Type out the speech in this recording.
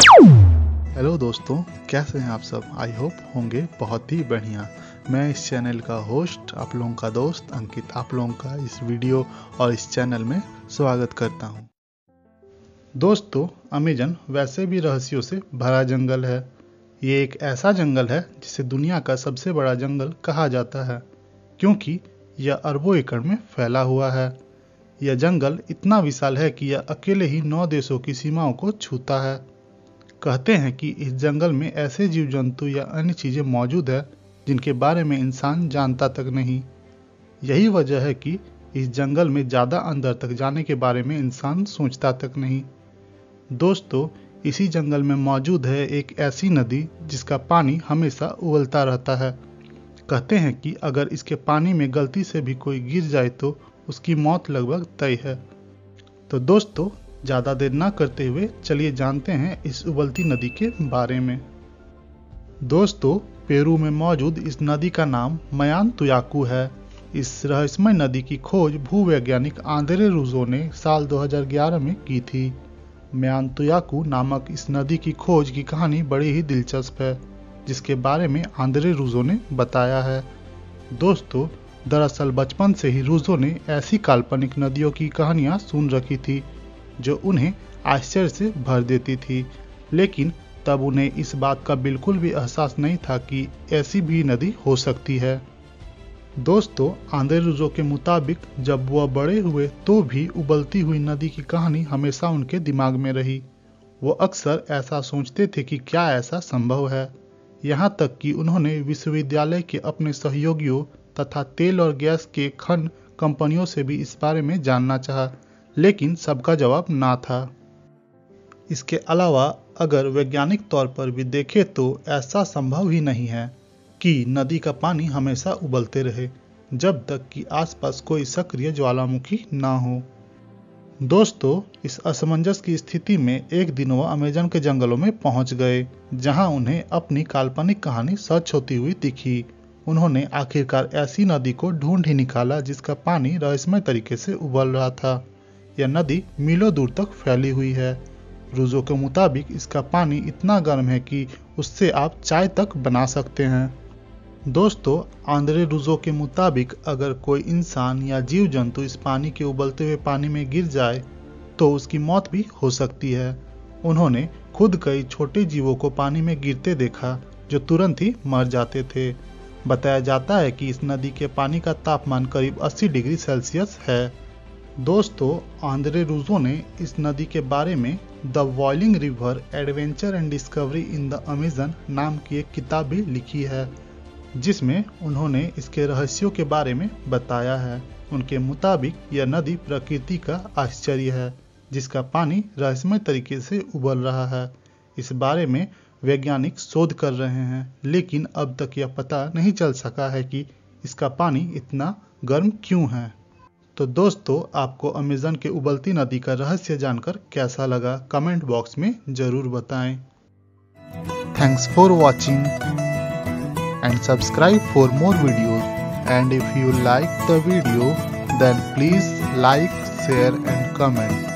Hello दोस्तों, कैसे हैं आप सब। आई होप होंगे बहुत ही बढ़िया। मैं इस चैनल का होस्ट, आप लोगों का दोस्त अंकित, आप लोगों का इस वीडियो और इस चैनल में स्वागत करता हूं। दोस्तों, अमेज़न वैसे भी रहस्यों से भरा जंगल है। ये एक ऐसा जंगल है जिसे दुनिया का सबसे बड़ा जंगल कहा जाता है, क्योंकि यह अरबों एकड़ में फैला हुआ है। यह जंगल इतना विशाल है कि यह अकेले ही 9 देशों की सीमाओं को छूता है। कहते हैं कि इस जंगल में ऐसे जीव जंतु या अन्य चीजें मौजूद है जिनके बारे में इंसान जानता तक नहीं। यही वजह है कि इस जंगल में ज्यादा अंदर तक जाने के बारे में इंसान सोचता तक नहीं। दोस्तों, इसी जंगल में मौजूद है एक ऐसी नदी जिसका पानी हमेशा उबलता रहता है। कहते हैं कि अगर इसके पानी में गलती से भी कोई गिर जाए तो उसकी मौत लगभग तय है। तो दोस्तों, ज़्यादा देर ना करते हुए चलिए जानते हैं इस उबलती नदी के बारे में। दोस्तों, पेरू में मौजूद इस नदी का नाम मयानतुयाकू है। इस रहस्यमय नदी की खोज भूवैज्ञानिक आंद्रे रूजो ने साल 2011 में की थी। मयानतुयाकू नामक इस नदी की खोज की कहानी बड़ी ही दिलचस्प है, जिसके बारे में आंद्रे रूजो ने बताया है। दोस्तों, दरअसल बचपन से ही रूजो ने ऐसी काल्पनिक नदियों की कहानियां सुन रखी थी जो उन्हें आश्चर्य से भर देती थी, लेकिन तब उन्हें इस बात का बिल्कुल भी एहसास नहीं था कि ऐसी भी नदी हो सकती है। दोस्तों, आंद्रे रूजो के मुताबिक जब वह बड़े हुए तो भी उबलती हुई नदी की कहानी हमेशा उनके दिमाग में रही। वो अक्सर ऐसा सोचते थे कि क्या ऐसा संभव है। यहाँ तक कि उन्होंने विश्वविद्यालय के अपने सहयोगियों तथा तेल और गैस के खनन कंपनियों से भी इस बारे में जानना चाहा, लेकिन सबका जवाब ना था। इसके अलावा अगर वैज्ञानिक तौर पर भी देखें तो ऐसा संभव ही नहीं है कि नदी का पानी हमेशा उबलते रहे जब तक कि आसपास कोई सक्रिय ज्वालामुखी ना हो। दोस्तों, इस असमंजस की स्थिति में एक दिन वह अमेज़न के जंगलों में पहुंच गए, जहां उन्हें अपनी काल्पनिक कहानी सच होती हुई दिखी। उन्होंने आखिरकार ऐसी नदी को ढूंढ ही निकाला जिसका पानी रहस्यमय तरीके से उबल रहा था। यह नदी मीलों दूर तक फैली हुई है। रूजो के मुताबिक इसका पानी इतना गर्म है कि उससे आप चाय तक बना सकते हैं। दोस्तों, आंद्रे रूजो के मुताबिक अगर कोई इंसान या जीव जंतु इस पानी के उबलते हुए पानी में गिर जाए तो उसकी मौत भी हो सकती है। उन्होंने खुद कई छोटे जीवों को पानी में गिरते देखा जो तुरंत ही मर जाते थे। बताया जाता है कि इस नदी के पानी का तापमान करीब 80 डिग्री सेल्सियस है। दोस्तों, आंद्रे रूजो ने इस नदी के बारे में the boiling river adventure and discovery in the Amazon नाम की एक किताब भी लिखी है, जिसमें उन्होंने इसके रहस्यों के बारे में बताया है। उनके मुताबिक यह नदी प्रकृति का आश्चर्य है, जिसका पानी रहस्यमय तरीके से उबल रहा है। इस बारे में वैज्ञानिक शोध कर रहे हैं, लेकिन अब तक यह पता नहीं चल सका है कि इसका पानी इतना गर्म क्यों है। तो दोस्तों, आपको अमेज़न के उबलती नदी का रहस्य जानकर कैसा लगा, कमेंट बॉक्स में जरूर बताएं। Thanks for watching and subscribe for more videos, and if you like the video then please like, share and comment.